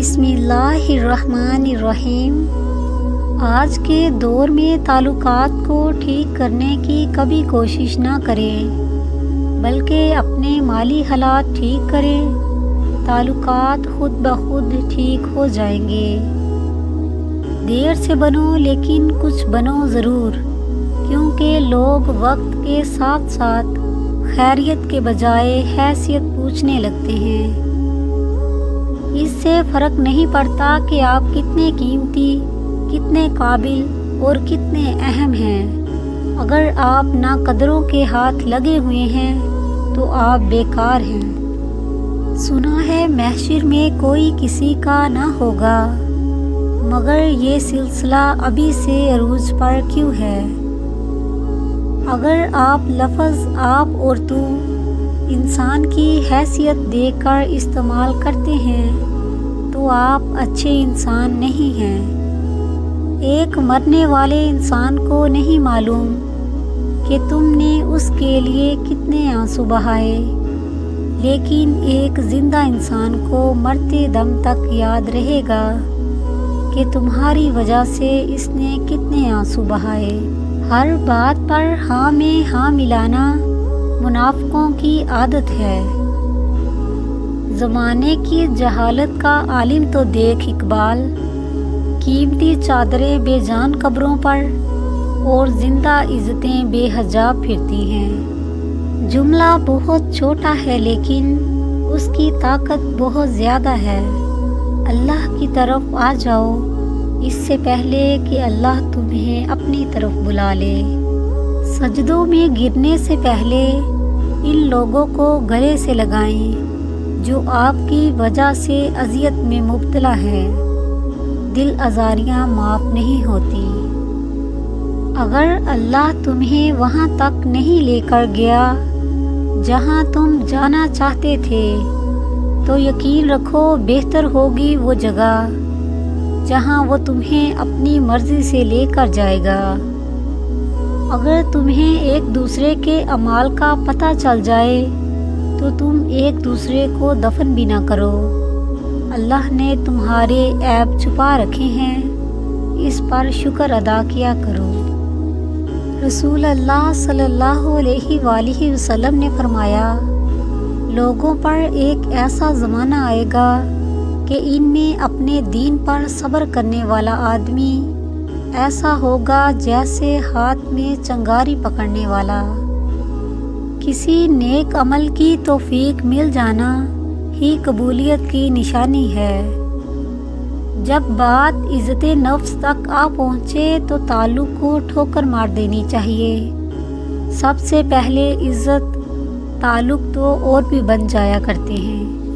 بسم اللہ الرحمن الرحیم۔ آج کے دور میں تعلقات کو ٹھیک کرنے کی کبھی کوشش نہ کریں، بلکہ اپنے مالی حالات ٹھیک کریں، تعلقات خود بخود ٹھیک ہو جائیں گے۔ دیر سے بنو لیکن کچھ بنو ضرور، کیونکہ لوگ وقت کے ساتھ ساتھ خیریت کے بجائے حیثیت پوچھنے لگتے ہیں۔ اس سے فرق نہیں پڑتا کہ آپ کتنے قیمتی، کتنے قابل اور کتنے اہم ہیں۔ اگر آپ ناقدروں کے ہاتھ لگے ہوئے ہیں تو آپ بیکار ہیں۔ سنا ہے محشر میں کوئی کسی کا نہ ہوگا، مگر یہ سلسلہ ابھی سے عروج پر کیوں ہے؟ اگر آپ لفظ آپ اور تو انسان کی حیثیت دے کر استعمال کرتے ہیں تو آپ اچھے انسان نہیں ہیں۔ ایک مرنے والے انسان کو نہیں معلوم کہ تم نے اس کے لیے کتنے آنسو بہائے، لیکن ایک زندہ انسان کو مرتے دم تک یاد رہے گا کہ تمہاری وجہ سے اس نے کتنے آنسو بہائے۔ ہر بات پر ہاں میں ہاں ملانا منافقوں کی عادت ہے۔ زمانے کی جہالت کا عالم تو دیکھ اقبال، قیمتی چادریں بے جان قبروں پر اور زندہ عزتیں بے حجاب پھرتی ہیں۔ جملہ بہت چھوٹا ہے لیکن اس کی طاقت بہت زیادہ ہے۔ اللہ کی طرف آ جاؤ اس سے پہلے کہ اللہ تمہیں اپنی طرف بلا لے۔ سجدوں میں گرنے سے پہلے ان لوگوں کو گلے سے لگائیں جو آپ کی وجہ سے اذیت میں مبتلا ہے۔ دل آزاریاں معاف نہیں ہوتی۔ اگر اللہ تمہیں وہاں تک نہیں لے کر گیا جہاں تم جانا چاہتے تھے تو یقین رکھو بہتر ہوگی وہ جگہ جہاں وہ تمہیں اپنی مرضی سے لے کر جائے گا۔ اگر تمہیں ایک دوسرے کے اعمال کا پتہ چل جائے تو تم ایک دوسرے کو دفن بھی نہ کرو۔ اللہ نے تمہارے عیب چھپا رکھے ہیں، اس پر شکر ادا کیا کرو۔ رسول اللہ صلی اللہ علیہ وآلہ وسلم نے فرمایا، لوگوں پر ایک ایسا زمانہ آئے گا کہ ان میں اپنے دین پر صبر کرنے والا آدمی ایسا ہوگا جیسے ہاتھ میں چنگاری پکڑنے والا۔ کسی نیک عمل کی توفیق مل جانا ہی قبولیت کی نشانی ہے۔ جب بات عزت نفس تک آ پہنچے تو تعلق کو ٹھوکر مار دینی چاہیے۔ سب سے پہلے عزت، تعلق تو اور بھی بن جایا کرتے ہیں۔